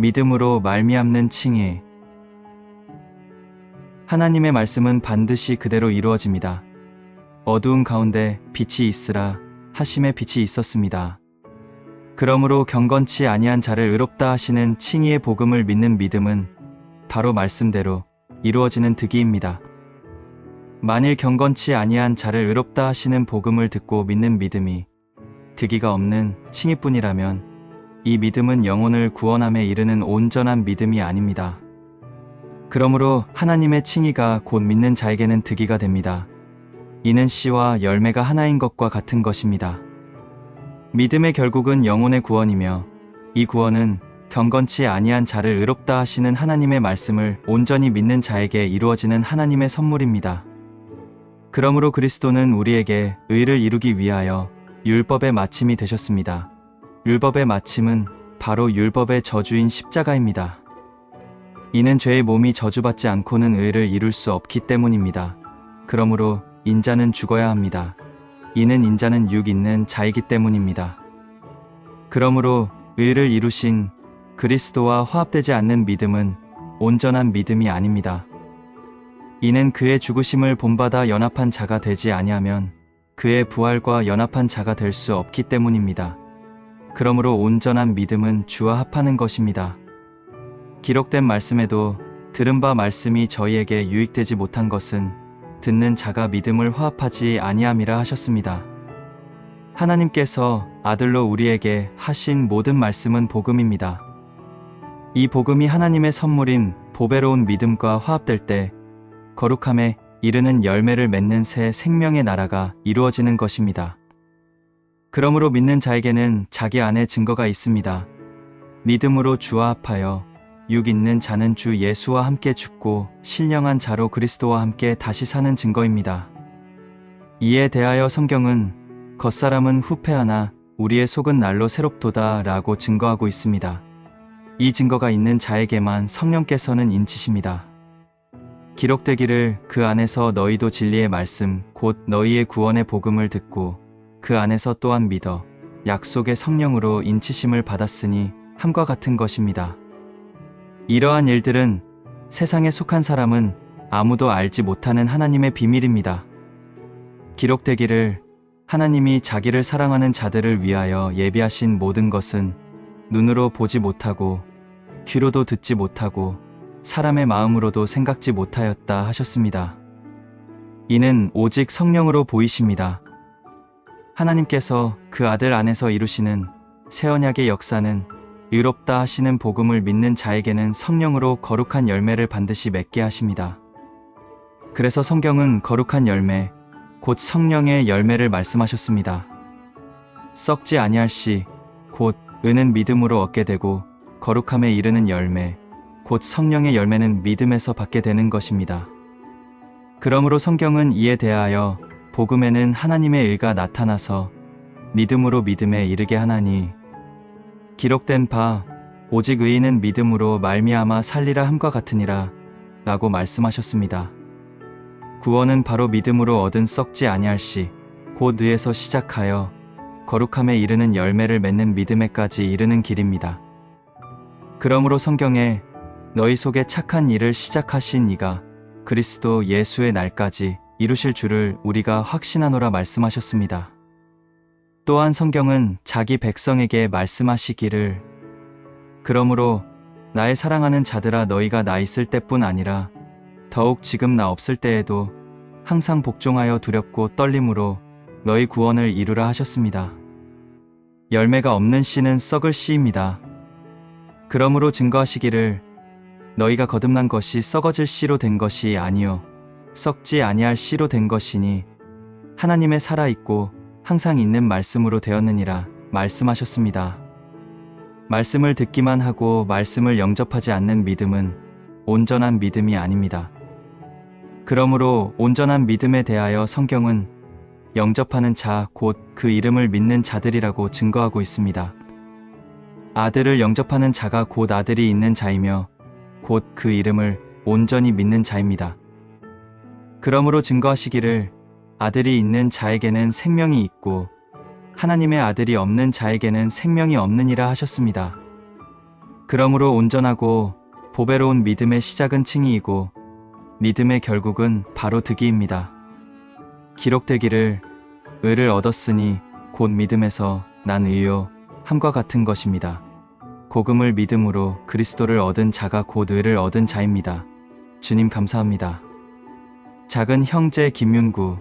믿음으로 말미암는 칭의. 하나님의 말씀은 반드시 그대로 이루어집니다. 어두운 가운데 빛이 있으라 하심의 빛이 있었습니다. 그러므로 경건치 아니한 자를 의롭다 하시는 칭의의 복음을 믿는 믿음은 바로 말씀대로 이루어지는 득이입니다. 만일 경건치 아니한 자를 의롭다 하시는 복음을 듣고 믿는 믿음이 득이가 없는 칭의뿐이라면 이 믿음은 영혼을 구원함에 이르는 온전한 믿음이 아닙니다. 그러므로 하나님의 칭의가 곧 믿는 자에게는 득이가 됩니다. 이는 씨와 열매가 하나인 것과 같은 것입니다. 믿음의 결국은 영혼의 구원이며 이 구원은 경건치 아니한 자를 의롭다 하시는 하나님의 말씀을 온전히 믿는 자에게 이루어지는 하나님의 선물입니다. 그러므로 그리스도는 우리에게 의를 이루기 위하여 율법의 마침이 되셨습니다. 율법의 마침은 바로 율법의 저주인 십자가입니다. 이는 죄의 몸이 저주받지 않고는 의를 이룰 수 없기 때문입니다. 그러므로 인자는 죽어야 합니다. 이는 인자는 육 있는 자이기 때문입니다. 그러므로 의를 이루신 그리스도와 화합되지 않는 믿음은 온전한 믿음이 아닙니다. 이는 그의 죽으심을 본받아 연합한 자가 되지 아니하면 그의 부활과 연합한 자가 될 수 없기 때문입니다. 그러므로 온전한 믿음은 주와 합하는 것입니다. 기록된 말씀에도 들은 바 말씀이 저희에게 유익되지 못한 것은 듣는 자가 믿음을 화합하지 아니함이라 하셨습니다. 하나님께서 아들로 우리에게 하신 모든 말씀은 복음입니다. 이 복음이 하나님의 선물인 보배로운 믿음과 화합될 때 거룩함에 이르는 열매를 맺는 새 생명의 나라가 이루어지는 것입니다. 그러므로 믿는 자에게는 자기 안에 증거가 있습니다. 믿음으로 주와 합하여 육 있는 자는 주 예수와 함께 죽고 신령한 자로 그리스도와 함께 다시 사는 증거입니다. 이에 대하여 성경은 겉사람은 후패하나 우리의 속은 날로 새롭도다 라고 증거하고 있습니다. 이 증거가 있는 자에게만 성령께서는 인치십니다. 기록되기를 그 안에서 너희도 진리의 말씀 곧 너희의 구원의 복음을 듣고 그 안에서 또한 믿어 약속의 성령으로 인치심을 받았으니 함과 같은 것입니다. 이러한 일들은 세상에 속한 사람은 아무도 알지 못하는 하나님의 비밀입니다. 기록되기를 하나님이 자기를 사랑하는 자들을 위하여 예비하신 모든 것은 눈으로 보지 못하고 귀로도 듣지 못하고 사람의 마음으로도 생각지 못하였다 하셨습니다. 이는 오직 성령으로 보이십니다. 하나님께서 그 아들 안에서 이루시는 새 언약의 역사는 의롭다 하시는 복음을 믿는 자에게는 성령으로 거룩한 열매를 반드시 맺게 하십니다. 그래서 성경은 거룩한 열매, 곧 성령의 열매를 말씀하셨습니다. 썩지 아니할 씨, 곧 의는 믿음으로 얻게 되고 거룩함에 이르는 열매, 곧 성령의 열매는 믿음에서 받게 되는 것입니다. 그러므로 성경은 이에 대하여 복음에는 하나님의 의가 나타나서 믿음으로 믿음에 이르게 하나니 기록된 바 오직 의인은 믿음으로 말미암아 살리라 함과 같으니라 라고 말씀하셨습니다. 구원은 바로 믿음으로 얻은 썩지 아니할 씨, 곧 의에서 시작하여 거룩함에 이르는 열매를 맺는 믿음에까지 이르는 길입니다. 그러므로 성경에 너희 속에 착한 일을 시작하신 이가 그리스도 예수의 날까지 이루실 줄을 우리가 확신하노라 말씀하셨습니다. 또한 성경은 자기 백성에게 말씀하시기를 그러므로 나의 사랑하는 자들아 너희가 나 있을 때뿐 아니라 더욱 지금 나 없을 때에도 항상 복종하여 두렵고 떨림으로 너희 구원을 이루라 하셨습니다. 열매가 없는 씨는 썩을 씨입니다. 그러므로 증거하시기를 너희가 거듭난 것이 썩어질 씨로 된 것이 아니요 썩지 아니할 씨로 된 것이니 하나님의 살아있고 항상 있는 말씀으로 되었느니라 말씀하셨습니다. 말씀을 듣기만 하고 말씀을 영접하지 않는 믿음은 온전한 믿음이 아닙니다. 그러므로 온전한 믿음에 대하여 성경은 영접하는 자 곧 그 이름을 믿는 자들이라고 증거하고 있습니다. 아들을 영접하는 자가 곧 아들이 있는 자이며 곧 그 이름을 온전히 믿는 자입니다. 그러므로 증거하시기를 아들이 있는 자에게는 생명이 있고 하나님의 아들이 없는 자에게는 생명이 없느니라 하셨습니다. 그러므로 온전하고 보배로운 믿음의 시작은 칭의이고 믿음의 결국은 바로 득이입니다. 기록되기를 의를 얻었으니 곧 믿음에서 난 의요 함과 같은 것입니다. 복음을 믿음으로 그리스도를 얻은 자가 곧 의를 얻은 자입니다. 주님 감사합니다. 작은 형제 김윤구